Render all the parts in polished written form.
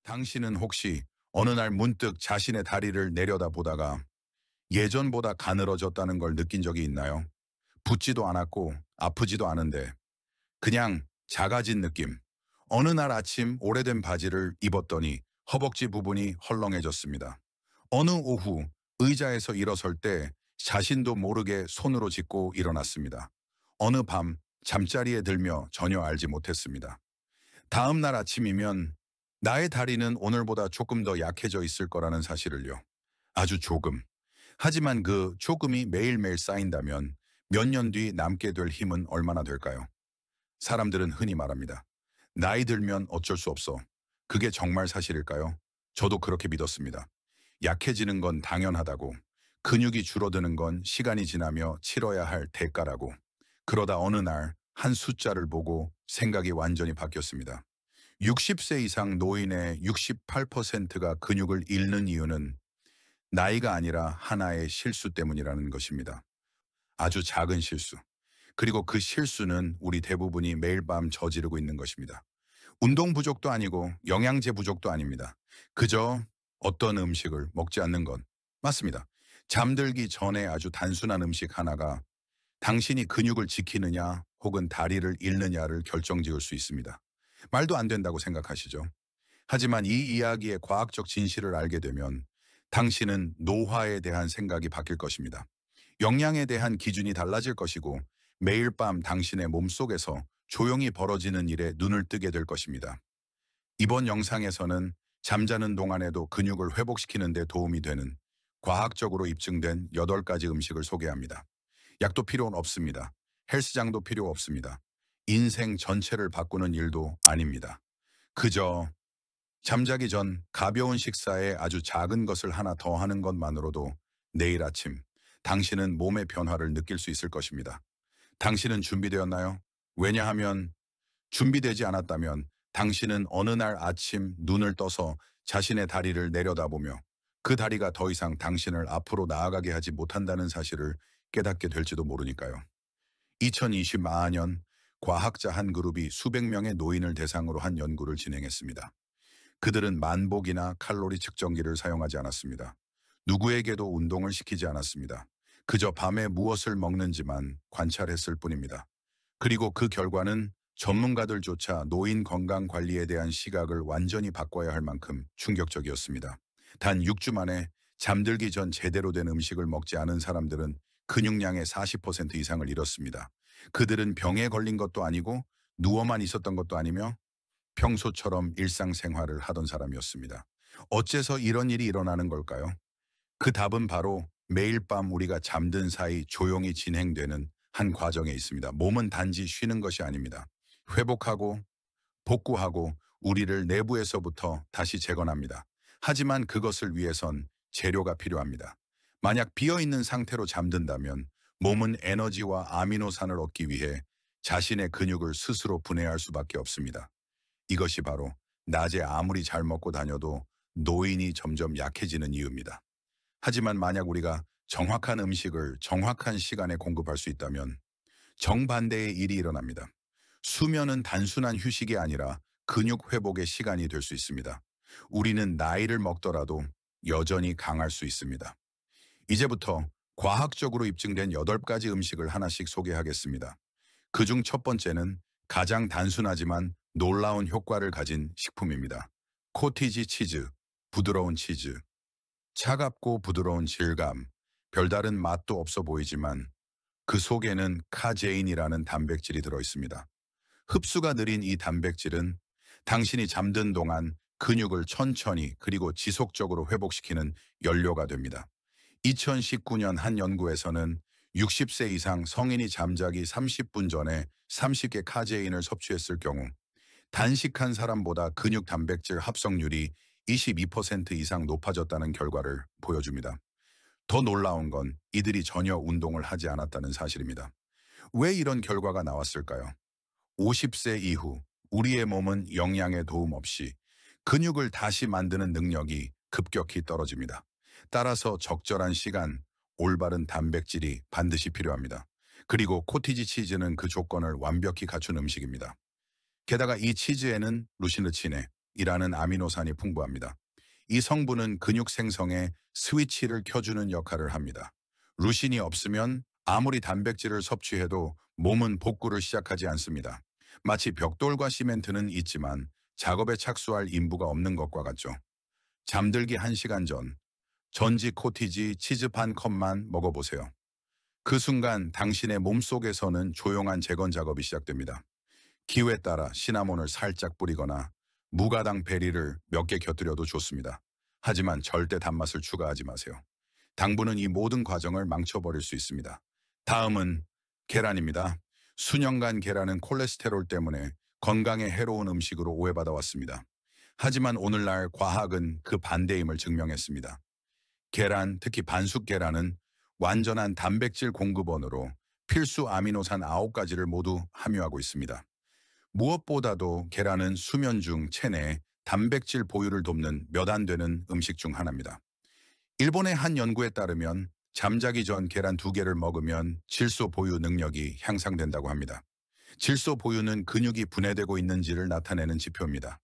당신은 혹시 어느 날 문득 자신의 다리를 내려다보다가 예전보다 가늘어졌다는 걸 느낀 적이 있나요? 붓지도 않았고 아프지도 않은데 그냥 작아진 느낌. 어느 날 아침 오래된 바지를 입었더니 허벅지 부분이 헐렁해졌습니다. 어느 오후 의자에서 일어설 때 자신도 모르게 손으로 짚고 일어났습니다. 어느 밤 잠자리에 들며 전혀 알지 못했습니다. 다음 날 아침이면 나의 다리는 오늘보다 조금 더 약해져 있을 거라는 사실을요. 아주 조금. 하지만 그 조금이 매일매일 쌓인다면 몇 년 뒤 남게 될 힘은 얼마나 될까요? 사람들은 흔히 말합니다. 나이 들면 어쩔 수 없어. 그게 정말 사실일까요? 저도 그렇게 믿었습니다. 약해지는 건 당연하다고. 근육이 줄어드는 건 시간이 지나며 치러야 할 대가라고. 그러다 어느 날 한 숫자를 보고 생각이 완전히 바뀌었습니다. 60세 이상 노인의 68%가 근육을 잃는 이유는 나이가 아니라 하나의 실수 때문이라는 것입니다. 아주 작은 실수. 그리고 그 실수는 우리 대부분이 매일 밤 저지르고 있는 것입니다. 운동 부족도 아니고 영양제 부족도 아닙니다. 그저 어떤 음식을 먹지 않는 것. 맞습니다. 잠들기 전에 아주 단순한 음식 하나가 당신이 근육을 지키느냐 혹은 다리를 잃느냐를 결정지을 수 있습니다. 말도 안 된다고 생각하시죠? 하지만 이 이야기의 과학적 진실을 알게 되면 당신은 노화에 대한 생각이 바뀔 것입니다. 영양에 대한 기준이 달라질 것이고 매일 밤 당신의 몸속에서 조용히 벌어지는 일에 눈을 뜨게 될 것입니다. 이번 영상에서는 잠자는 동안에도 근육을 회복시키는 데 도움이 되는 과학적으로 입증된 8가지 음식을 소개합니다. 약도 필요는 없습니다. 헬스장도 필요 없습니다. 인생 전체를 바꾸는 일도 아닙니다. 그저 잠자기 전 가벼운 식사에 아주 작은 것을 하나 더 하는 것만으로도 내일 아침 당신은 몸의 변화를 느낄 수 있을 것입니다. 당신은 준비되었나요? 왜냐하면 준비되지 않았다면 당신은 어느 날 아침 눈을 떠서 자신의 다리를 내려다보며 그 다리가 더 이상 당신을 앞으로 나아가게 하지 못한다는 사실을 깨닫게 될지도 모르니까요. 2024년 과학자 한 그룹이 수백 명의 노인을 대상으로 한 연구를 진행했습니다. 그들은 만복이나 칼로리 측정기를 사용하지 않았습니다. 누구에게도 운동을 시키지 않았습니다. 그저 밤에 무엇을 먹는지만 관찰했을 뿐입니다. 그리고 그 결과는 전문가들조차 노인 건강 관리에 대한 시각을 완전히 바꿔야 할 만큼 충격적이었습니다. 단 6주 만에 잠들기 전 제대로 된 음식을 먹지 않은 사람들은 근육량의 40% 이상을 잃었습니다. 그들은 병에 걸린 것도 아니고 누워만 있었던 것도 아니며 평소처럼 일상생활을 하던 사람이었습니다. 어째서 이런 일이 일어나는 걸까요? 그 답은 바로 매일 밤 우리가 잠든 사이 조용히 진행되는 한 과정에 있습니다. 몸은 단지 쉬는 것이 아닙니다. 회복하고 복구하고 우리를 내부에서부터 다시 재건합니다. 하지만 그것을 위해선 재료가 필요합니다. 만약 비어있는 상태로 잠든다면 몸은 에너지와 아미노산을 얻기 위해 자신의 근육을 스스로 분해할 수밖에 없습니다. 이것이 바로 낮에 아무리 잘 먹고 다녀도 노인이 점점 약해지는 이유입니다. 하지만 만약 우리가 정확한 음식을 정확한 시간에 공급할 수 있다면 정반대의 일이 일어납니다. 수면은 단순한 휴식이 아니라 근육 회복의 시간이 될 수 있습니다. 우리는 나이를 먹더라도 여전히 강할 수 있습니다. 이제부터 과학적으로 입증된 8가지 음식을 하나씩 소개하겠습니다. 그중 첫 번째는 가장 단순하지만 놀라운 효과를 가진 식품입니다. 코티지 치즈, 부드러운 치즈. 차갑고 부드러운 질감, 별다른 맛도 없어 보이지만 그 속에는 카제인이라는 단백질이 들어있습니다. 흡수가 느린 이 단백질은 당신이 잠든 동안 근육을 천천히 그리고 지속적으로 회복시키는 연료가 됩니다. 2019년 한 연구에서는 60세 이상 성인이 잠자기 30분 전에 30개 카제인을 섭취했을 경우 단식한 사람보다 근육 단백질 합성률이 22% 이상 높아졌다는 결과를 보여줍니다. 더 놀라운 건 이들이 전혀 운동을 하지 않았다는 사실입니다. 왜 이런 결과가 나왔을까요? 50세 이후 우리의 몸은 영양의 도움 없이 근육을 다시 만드는 능력이 급격히 떨어집니다. 따라서 적절한 시간, 올바른 단백질이 반드시 필요합니다. 그리고 코티지 치즈는 그 조건을 완벽히 갖춘 음식입니다. 게다가 이 치즈에는 루시느친에 루신이라는 아미노산이 풍부합니다. 이 성분은 근육 생성에 스위치를 켜주는 역할을 합니다. 루신이 없으면 아무리 단백질을 섭취해도 몸은 복구를 시작하지 않습니다. 마치 벽돌과 시멘트는 있지만 작업에 착수할 인부가 없는 것과 같죠. 잠들기 1시간 전, 전지 코티지 치즈 반 컵만 먹어보세요. 그 순간 당신의 몸속에서는 조용한 재건 작업이 시작됩니다. 기호에 따라 시나몬을 살짝 뿌리거나 무가당 베리를 몇 개 곁들여도 좋습니다. 하지만 절대 단맛을 추가하지 마세요. 당분은 이 모든 과정을 망쳐버릴 수 있습니다. 다음은 계란입니다. 수년간 계란은 콜레스테롤 때문에 건강에 해로운 음식으로 오해받아 왔습니다. 하지만 오늘날 과학은 그 반대임을 증명했습니다. 계란, 특히 반숙 계란은 완전한 단백질 공급원으로 필수 아미노산 9가지를 모두 함유하고 있습니다. 무엇보다도 계란은 수면 중 체내 단백질 보유를 돕는 몇 안 되는 음식 중 하나입니다. 일본의 한 연구에 따르면 잠자기 전 계란 2개를 먹으면 질소 보유 능력이 향상된다고 합니다. 질소 보유는 근육이 분해되고 있는지를 나타내는 지표입니다.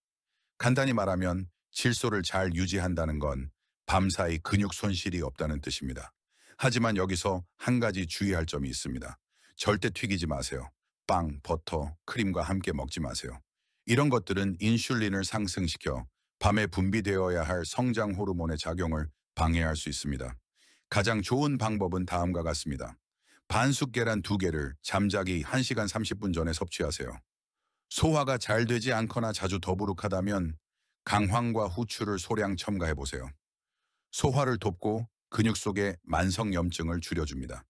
간단히 말하면 질소를 잘 유지한다는 건 밤사이 근육 손실이 없다는 뜻입니다. 하지만 여기서 한 가지 주의할 점이 있습니다. 절대 튀기지 마세요. 빵, 버터, 크림과 함께 먹지 마세요. 이런 것들은 인슐린을 상승시켜 밤에 분비되어야 할 성장 호르몬의 작용을 방해할 수 있습니다. 가장 좋은 방법은 다음과 같습니다. 반숙 계란 2개를 잠자기 1시간 30분 전에 섭취하세요. 소화가 잘 되지 않거나 자주 더부룩하다면 강황과 후추를 소량 첨가해보세요. 소화를 돕고 근육 속의 만성 염증을 줄여줍니다.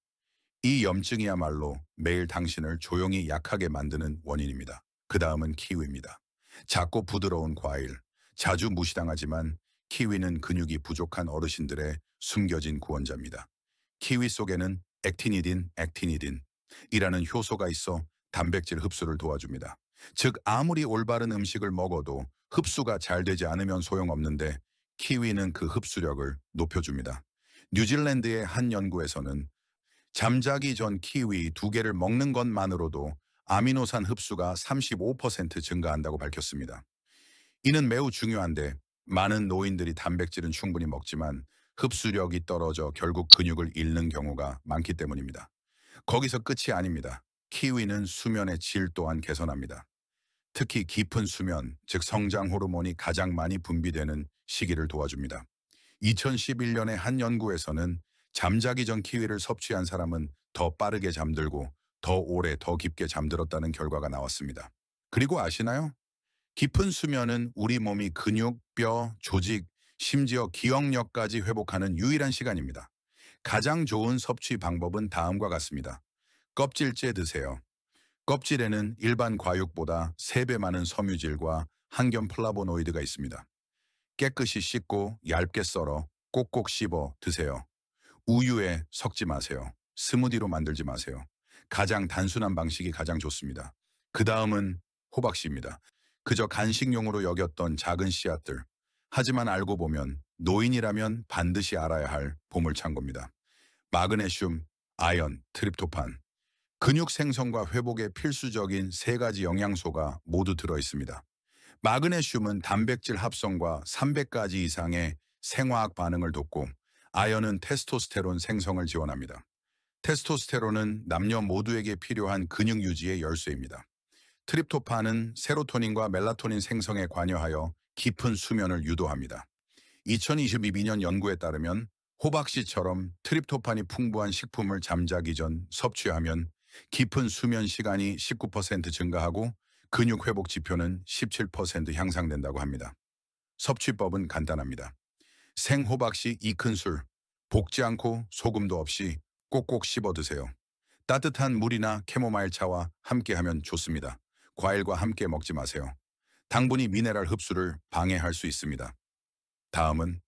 이 염증이야말로 매일 당신을 조용히 약하게 만드는 원인입니다. 그 다음은 키위입니다. 작고 부드러운 과일, 자주 무시당하지만 키위는 근육이 부족한 어르신들의 숨겨진 구원자입니다. 키위 속에는 액티니딘이라는 효소가 있어 단백질 흡수를 도와줍니다. 즉 아무리 올바른 음식을 먹어도 흡수가 잘 되지 않으면 소용없는데 키위는 그 흡수력을 높여줍니다. 뉴질랜드의 한 연구에서는 잠자기 전 키위 2개를 먹는 것만으로도 아미노산 흡수가 35% 증가한다고 밝혔습니다. 이는 매우 중요한데 많은 노인들이 단백질은 충분히 먹지만 흡수력이 떨어져 결국 근육을 잃는 경우가 많기 때문입니다. 거기서 끝이 아닙니다. 키위는 수면의 질 또한 개선합니다. 특히 깊은 수면, 즉 성장 호르몬이 가장 많이 분비되는 시기를 도와줍니다. 2011년의 한 연구에서는 잠자기 전 키위를 섭취한 사람은 더 빠르게 잠들고 더 오래 더 깊게 잠들었다는 결과가 나왔습니다. 그리고 아시나요? 깊은 수면은 우리 몸이 근육, 뼈, 조직, 심지어 기억력까지 회복하는 유일한 시간입니다. 가장 좋은 섭취 방법은 다음과 같습니다. 껍질째 드세요. 껍질에는 일반 과육보다 3배 많은 섬유질과 항균 플라보노이드가 있습니다. 깨끗이 씻고 얇게 썰어 꼭꼭 씹어 드세요. 우유에 섞지 마세요. 스무디로 만들지 마세요. 가장 단순한 방식이 가장 좋습니다. 그 다음은 호박씨입니다. 그저 간식용으로 여겼던 작은 씨앗들. 하지만 알고 보면 노인이라면 반드시 알아야 할 보물창고입니다. 마그네슘, 아연, 트립토판. 근육 생성과 회복에 필수적인 3가지 영양소가 모두 들어있습니다. 마그네슘은 단백질 합성과 300가지 이상의 생화학 반응을 돕고 아연은 테스토스테론 생성을 지원합니다. 테스토스테론은 남녀 모두에게 필요한 근육 유지의 열쇠입니다. 트립토판은 세로토닌과 멜라토닌 생성에 관여하여 깊은 수면을 유도합니다. 2022년 연구에 따르면 호박씨처럼 트립토판이 풍부한 식품을 잠자기 전 섭취하면 깊은 수면 시간이 19% 증가하고 근육 회복 지표는 17% 향상된다고 합니다. 섭취법은 간단합니다. 생호박씨 2큰술, 볶지 않고 소금도 없이 꼭꼭 씹어 드세요. 따뜻한 물이나 캐모마일 차와 함께하면 좋습니다. 과일과 함께 먹지 마세요. 당분이 미네랄 흡수를 방해할 수 있습니다. 다음은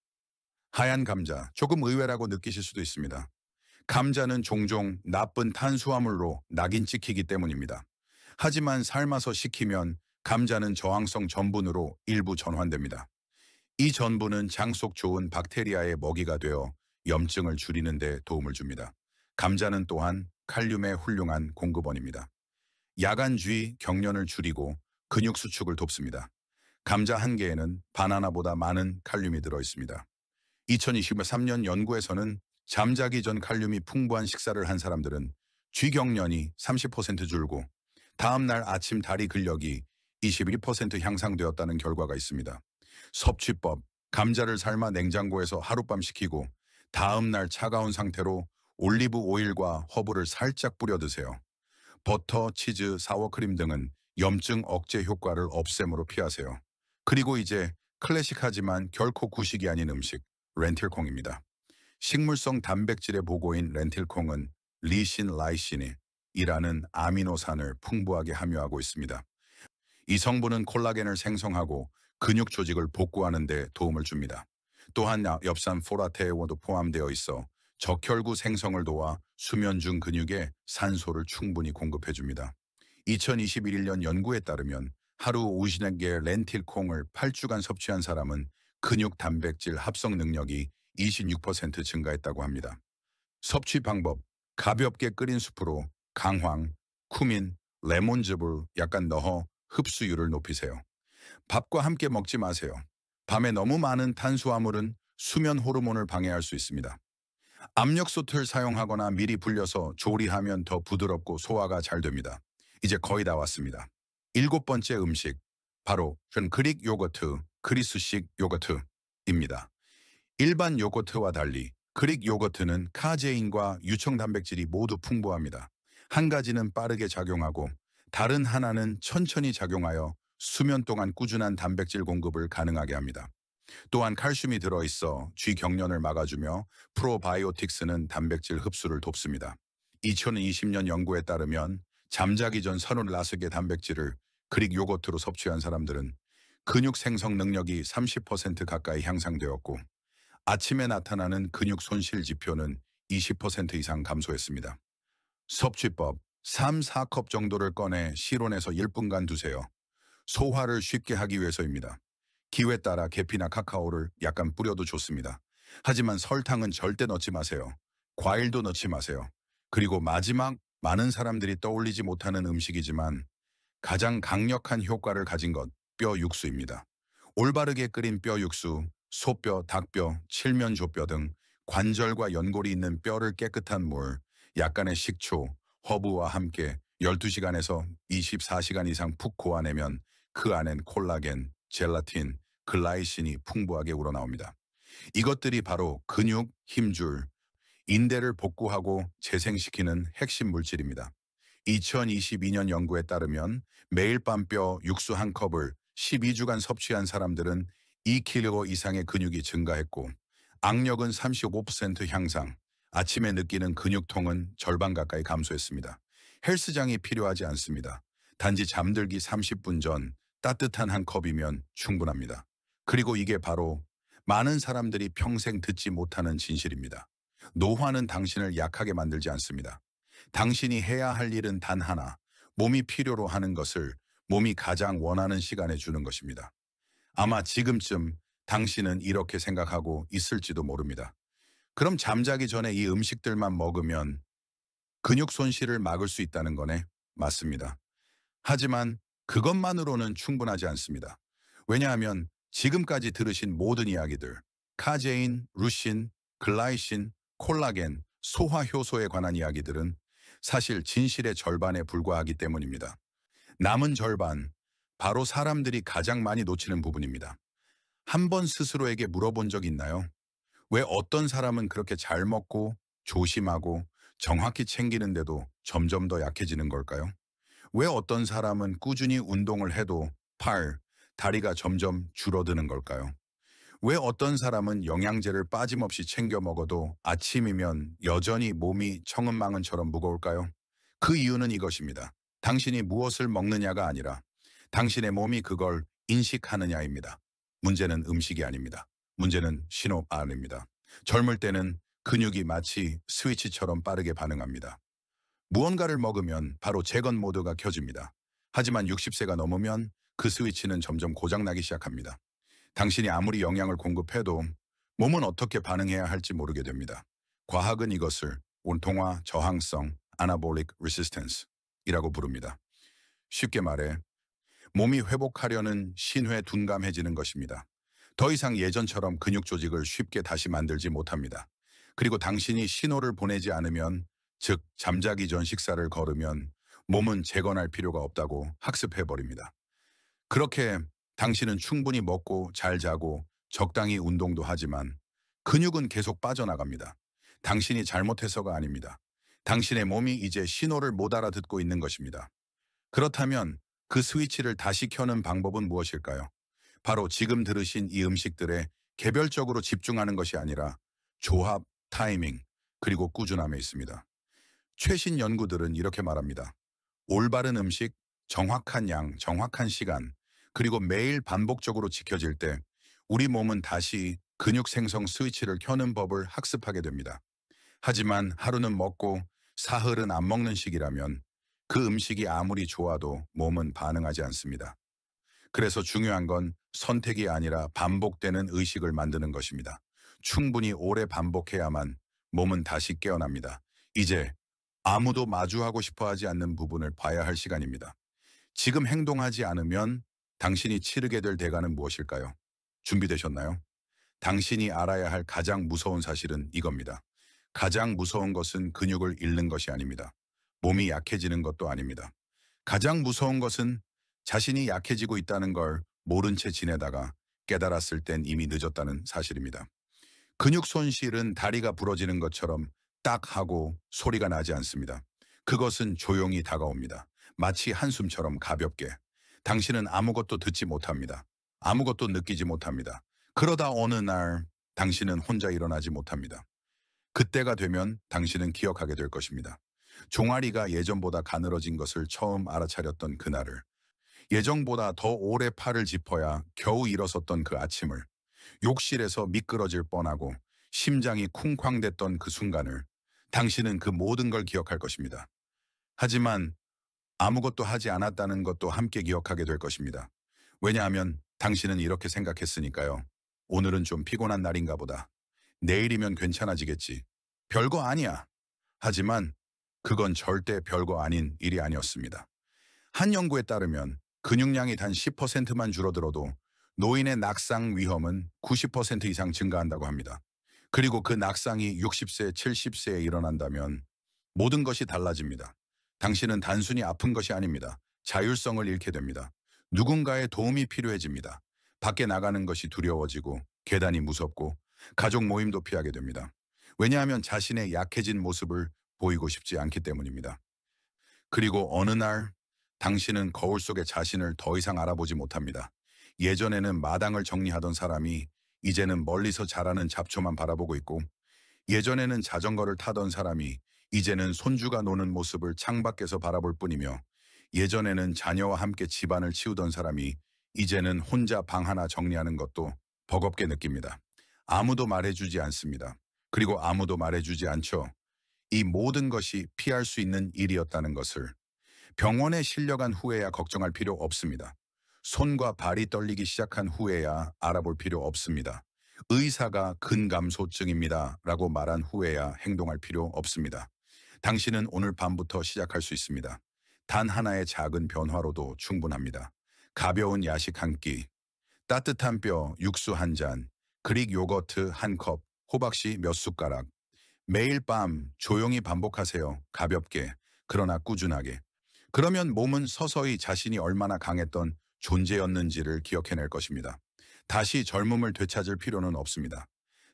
하얀 감자. 조금 의외라고 느끼실 수도 있습니다. 감자는 종종 나쁜 탄수화물로 낙인 찍히기 때문입니다. 하지만 삶아서 식히면 감자는 저항성 전분으로 일부 전환됩니다. 이 전분은 장 속 좋은 박테리아의 먹이가 되어 염증을 줄이는 데 도움을 줍니다. 감자는 또한 칼륨의 훌륭한 공급원입니다. 야간주의, 경련을 줄이고 근육 수축을 돕습니다. 감자 한 개에는 바나나보다 많은 칼륨이 들어있습니다. 2023년 연구에서는 잠자기 전 칼륨이 풍부한 식사를 한 사람들은 쥐경련이 30% 줄고 다음날 아침 다리 근력이 21% 향상되었다는 결과가 있습니다. 섭취법, 감자를 삶아 냉장고에서 하룻밤 식히고 다음날 차가운 상태로 올리브 오일과 허브를 살짝 뿌려 드세요. 버터, 치즈, 사워크림 등은 염증 억제 효과를 없애므로 피하세요. 그리고 이제 클래식하지만 결코 구식이 아닌 음식, 렌틸콩입니다. 식물성 단백질의 보고인 렌틸콩은 리신 라이신이라는 아미노산을 풍부하게 함유하고 있습니다. 이 성분은 콜라겐을 생성하고 근육 조직을 복구하는 데 도움을 줍니다. 또한 엽산 포라테오도 포함되어 있어 적혈구 생성을 도와 수면 중 근육에 산소를 충분히 공급해 줍니다. 2021년 연구에 따르면 하루 50개 렌틸콩을 8주간 섭취한 사람은 근육 단백질 합성 능력이 26% 증가했다고 합니다. 섭취 방법, 가볍게 끓인 수프로 강황, 쿠민, 레몬즙을 약간 넣어 흡수율을 높이세요. 밥과 함께 먹지 마세요. 밤에 너무 많은 탄수화물은 수면 호르몬을 방해할 수 있습니다. 압력솥을 사용하거나 미리 불려서 조리하면 더 부드럽고 소화가 잘 됩니다. 이제 거의 다 왔습니다. 일곱 번째 음식, 바로 그릭 요거트, 그리스식 요거트입니다. 일반 요거트와 달리 그릭 요거트는 카제인과 유청 단백질이 모두 풍부합니다. 한 가지는 빠르게 작용하고 다른 하나는 천천히 작용하여 수면 동안 꾸준한 단백질 공급을 가능하게 합니다. 또한 칼슘이 들어있어 쥐경련을 막아주며 프로바이오틱스는 단백질 흡수를 돕습니다. 2020년 연구에 따르면 잠자기 전 34개 단백질을 그릭 요거트로 섭취한 사람들은 근육 생성 능력이 30% 가까이 향상되었고 아침에 나타나는 근육 손실 지표는 20% 이상 감소했습니다. 섭취법 3, 4컵 정도를 꺼내 실온에서 1분간 두세요. 소화를 쉽게 하기 위해서입니다. 기호에 따라 계피나 카카오를 약간 뿌려도 좋습니다. 하지만 설탕은 절대 넣지 마세요. 과일도 넣지 마세요. 그리고 마지막, 많은 사람들이 떠올리지 못하는 음식이지만 가장 강력한 효과를 가진 것, 뼈 육수입니다. 올바르게 끓인 뼈 육수, 소뼈, 닭뼈, 칠면조뼈 등 관절과 연골이 있는 뼈를 깨끗한 물, 약간의 식초, 허브와 함께 12시간에서 24시간 이상 푹 고아내면 그 안엔 콜라겐, 젤라틴, 글라이신이 풍부하게 우러나옵니다. 이것들이 바로 근육, 힘줄, 인대를 복구하고 재생시키는 핵심 물질입니다. 2022년 연구에 따르면 매일 밤 뼈 육수 한 컵을 12주간 섭취한 사람들은 2kg 이상의 근육이 증가했고 악력은 35% 향상, 아침에 느끼는 근육통은 절반 가까이 감소했습니다. 헬스장이 필요하지 않습니다. 단지 잠들기 30분 전 따뜻한 한 컵이면 충분합니다. 그리고 이게 바로 많은 사람들이 평생 듣지 못하는 진실입니다. 노화는 당신을 약하게 만들지 않습니다. 당신이 해야 할 일은 단 하나, 몸이 필요로 하는 것을 몸이 가장 원하는 시간에 주는 것입니다. 아마 지금쯤 당신은 이렇게 생각하고 있을지도 모릅니다. 그럼 잠자기 전에 이 음식들만 먹으면 근육 손실을 막을 수 있다는 거네? 맞습니다. 하지만 그것만으로는 충분하지 않습니다. 왜냐하면 지금까지 들으신 모든 이야기들, 카제인, 루신, 글라이신, 콜라겐, 소화 효소에 관한 이야기들은 사실 진실의 절반에 불과하기 때문입니다. 남은 절반, 바로 사람들이 가장 많이 놓치는 부분입니다. 한 번 스스로에게 물어본 적 있나요? 왜 어떤 사람은 그렇게 잘 먹고 조심하고 정확히 챙기는데도 점점 더 약해지는 걸까요? 왜 어떤 사람은 꾸준히 운동을 해도 팔, 다리가 점점 줄어드는 걸까요? 왜 어떤 사람은 영양제를 빠짐없이 챙겨 먹어도 아침이면 여전히 몸이 청은망은처럼 무거울까요? 그 이유는 이것입니다. 당신이 무엇을 먹느냐가 아니라 당신의 몸이 그걸 인식하느냐입니다. 문제는 음식이 아닙니다. 문제는 신호아닙니다. 젊을 때는 근육이 마치 스위치처럼 빠르게 반응합니다. 무언가를 먹으면 바로 재건 모드가 켜집니다. 하지만 60세가 넘으면 그 스위치는 점점 고장나기 시작합니다. 당신이 아무리 영양을 공급해도 몸은 어떻게 반응해야 할지 모르게 됩니다. 과학은 이것을 온통화 저항성 (Anabolic Resistance)이라고 부릅니다. 쉽게 말해 몸이 회복하려는 신회 둔감해지는 것입니다. 더 이상 예전처럼 근육 조직을 쉽게 다시 만들지 못합니다. 그리고 당신이 신호를 보내지 않으면, 즉 잠자기 전 식사를 거르면 몸은 재건할 필요가 없다고 학습해버립니다. 그렇게 당신은 충분히 먹고 잘 자고 적당히 운동도 하지만 근육은 계속 빠져나갑니다. 당신이 잘못해서가 아닙니다. 당신의 몸이 이제 신호를 못 알아듣고 있는 것입니다. 그렇다면 그 스위치를 다시 켜는 방법은 무엇일까요? 바로 지금 들으신 이 음식들에 개별적으로 집중하는 것이 아니라 조합, 타이밍, 그리고 꾸준함에 있습니다. 최신 연구들은 이렇게 말합니다. 올바른 음식, 정확한 양, 정확한 시간, 그리고 매일 반복적으로 지켜질 때 우리 몸은 다시 근육 생성 스위치를 켜는 법을 학습하게 됩니다. 하지만 하루는 먹고 사흘은 안 먹는 식이라면 그 음식이 아무리 좋아도 몸은 반응하지 않습니다. 그래서 중요한 건 선택이 아니라 반복되는 의식을 만드는 것입니다. 충분히 오래 반복해야만 몸은 다시 깨어납니다. 이제 아무도 마주하고 싶어 하지 않는 부분을 봐야 할 시간입니다. 지금 행동하지 않으면 당신이 치르게 될 대가는 무엇일까요? 준비되셨나요? 당신이 알아야 할 가장 무서운 사실은 이겁니다. 가장 무서운 것은 근육을 잃는 것이 아닙니다. 몸이 약해지는 것도 아닙니다. 가장 무서운 것은 자신이 약해지고 있다는 걸 모른 채 지내다가 깨달았을 땐 이미 늦었다는 사실입니다. 근육 손실은 다리가 부러지는 것처럼 딱 하고 소리가 나지 않습니다. 그것은 조용히 다가옵니다. 마치 한숨처럼 가볍게. 당신은 아무것도 듣지 못합니다. 아무것도 느끼지 못합니다. 그러다 어느 날 당신은 혼자 일어나지 못합니다. 그때가 되면 당신은 기억하게 될 것입니다. 종아리가 예전보다 가늘어진 것을 처음 알아차렸던 그날을, 예정보다 더 오래 팔을 짚어야 겨우 일어섰던 그 아침을, 욕실에서 미끄러질 뻔하고 심장이 쿵쾅댔던 그 순간을, 당신은 그 모든 걸 기억할 것입니다. 하지만 아무것도 하지 않았다는 것도 함께 기억하게 될 것입니다. 왜냐하면 당신은 이렇게 생각했으니까요. 오늘은 좀 피곤한 날인가 보다. 내일이면 괜찮아지겠지. 별거 아니야. 하지만 그건 절대 별거 아닌 일이 아니었습니다. 한 연구에 따르면 근육량이 단 10%만 줄어들어도 노인의 낙상 위험은 90% 이상 증가한다고 합니다. 그리고 그 낙상이 60세, 70세에 일어난다면 모든 것이 달라집니다. 당신은 단순히 아픈 것이 아닙니다. 자율성을 잃게 됩니다. 누군가의 도움이 필요해집니다. 밖에 나가는 것이 두려워지고 계단이 무섭고 가족 모임도 피하게 됩니다. 왜냐하면 자신의 약해진 모습을 보이고 싶지 않기 때문입니다. 그리고 어느 날 당신은 거울 속의 자신을 더 이상 알아보지 못합니다. 예전에는 마당을 정리하던 사람이 이제는 멀리서 자라는 잡초만 바라보고 있고, 예전에는 자전거를 타던 사람이 이제는 손주가 노는 모습을 창밖에서 바라볼 뿐이며, 예전에는 자녀와 함께 집안을 치우던 사람이 이제는 혼자 방 하나 정리하는 것도 버겁게 느낍니다. 아무도 말해주지 않습니다. 그리고 아무도 말해주지 않죠. 이 모든 것이 피할 수 있는 일이었다는 것을. 병원에 실려간 후에야 걱정할 필요 없습니다. 손과 발이 떨리기 시작한 후에야 알아볼 필요 없습니다. 의사가 근감소증입니다 라고 말한 후에야 행동할 필요 없습니다. 당신은 오늘 밤부터 시작할 수 있습니다. 단 하나의 작은 변화로도 충분합니다. 가벼운 야식 한 끼, 따뜻한 뼈 육수 한 잔, 그릭 요거트 한 컵, 호박씨 몇 숟가락. 매일 밤 조용히 반복하세요. 가볍게, 그러나 꾸준하게. 그러면 몸은 서서히 자신이 얼마나 강했던 존재였는지를 기억해낼 것입니다. 다시 젊음을 되찾을 필요는 없습니다.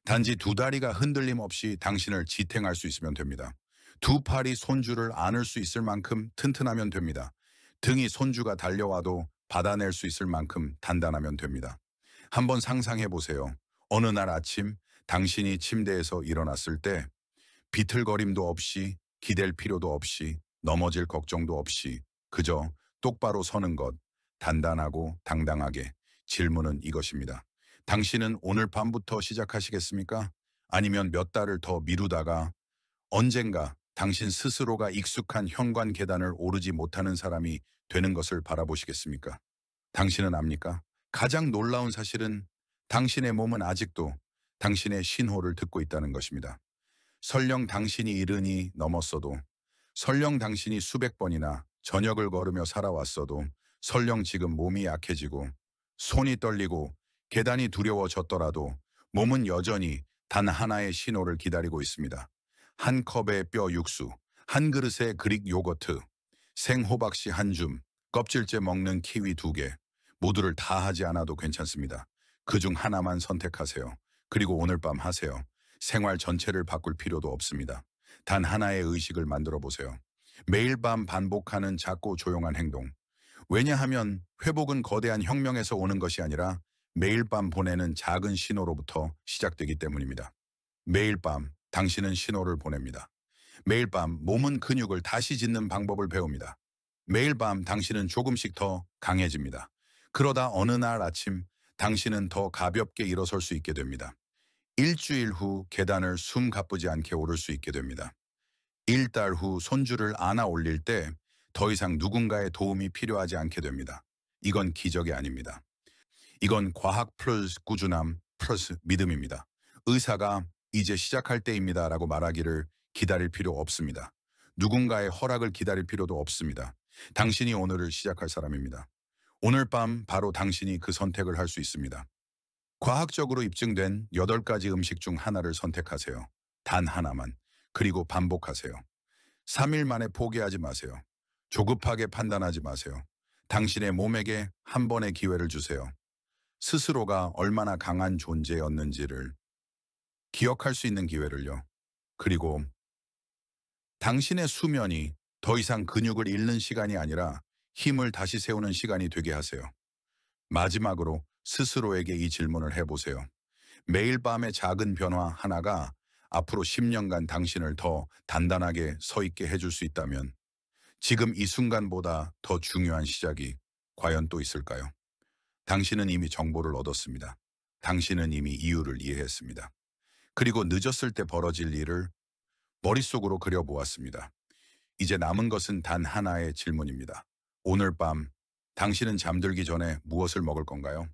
단지 두 다리가 흔들림 없이 당신을 지탱할 수 있으면 됩니다. 두 팔이 손주를 안을 수 있을 만큼 튼튼하면 됩니다. 등이 손주가 달려와도 받아낼 수 있을 만큼 단단하면 됩니다. 한번 상상해 보세요. 어느 날 아침 당신이 침대에서 일어났을 때 비틀거림도 없이, 기댈 필요도 없이, 넘어질 걱정도 없이 그저 똑바로 서는 것, 단단하고 당당하게. 질문은 이것입니다. 당신은 오늘 밤부터 시작하시겠습니까? 아니면 몇 달을 더 미루다가 언젠가 당신 스스로가 익숙한 현관 계단을 오르지 못하는 사람이 되는 것을 바라보시겠습니까? 당신은 압니까? 가장 놀라운 사실은 당신의 몸은 아직도 당신의 신호를 듣고 있다는 것입니다. 설령 당신이 이른이 넘었어도, 설령 당신이 수백 번이나 저녁을 걸으며 살아왔어도, 설령 지금 몸이 약해지고 손이 떨리고 계단이 두려워졌더라도 몸은 여전히 단 하나의 신호를 기다리고 있습니다. 한 컵의 뼈 육수, 한 그릇의 그릭 요거트, 생호박씨 한 줌, 껍질째 먹는 키위 2개, 모두를 다 하지 않아도 괜찮습니다. 그중 하나만 선택하세요. 그리고 오늘 밤 하세요. 생활 전체를 바꿀 필요도 없습니다. 단 하나의 의식을 만들어 보세요. 매일 밤 반복하는 작고 조용한 행동. 왜냐하면 회복은 거대한 혁명에서 오는 것이 아니라 매일 밤 보내는 작은 신호로부터 시작되기 때문입니다. 매일 밤 당신은 신호를 보냅니다. 매일 밤 몸은 근육을 다시 짓는 방법을 배웁니다. 매일 밤 당신은 조금씩 더 강해집니다. 그러다 어느 날 아침 당신은 더 가볍게 일어설 수 있게 됩니다. 일주일 후 계단을 숨 가쁘지 않게 오를 수 있게 됩니다. 1달 후 손주를 안아 올릴 때 더 이상 누군가의 도움이 필요하지 않게 됩니다. 이건 기적이 아닙니다. 이건 과학 플러스 꾸준함 플러스 믿음입니다. 의사가 이제 시작할 때입니다 라고 말하기를 기다릴 필요 없습니다. 누군가의 허락을 기다릴 필요도 없습니다. 당신이 오늘을 시작할 사람입니다. 오늘 밤 바로 당신이 그 선택을 할 수 있습니다. 과학적으로 입증된 8가지 음식 중 하나를 선택하세요. 단 하나만. 그리고 반복하세요. 3일 만에 포기하지 마세요. 조급하게 판단하지 마세요. 당신의 몸에게 한 번의 기회를 주세요. 스스로가 얼마나 강한 존재였는지를 기억할 수 있는 기회를요. 그리고 당신의 수면이 더 이상 근육을 잃는 시간이 아니라 힘을 다시 세우는 시간이 되게 하세요. 마지막으로 스스로에게 이 질문을 해보세요. 매일 밤의 작은 변화 하나가 앞으로 10년간 당신을 더 단단하게 서 있게 해줄 수 있다면 지금 이 순간보다 더 중요한 시작이 과연 또 있을까요? 당신은 이미 정보를 얻었습니다. 당신은 이미 이유를 이해했습니다. 그리고 늦었을 때 벌어질 일을 머릿속으로 그려보았습니다. 이제 남은 것은 단 하나의 질문입니다. 오늘 밤 당신은 잠들기 전에 무엇을 먹을 건가요?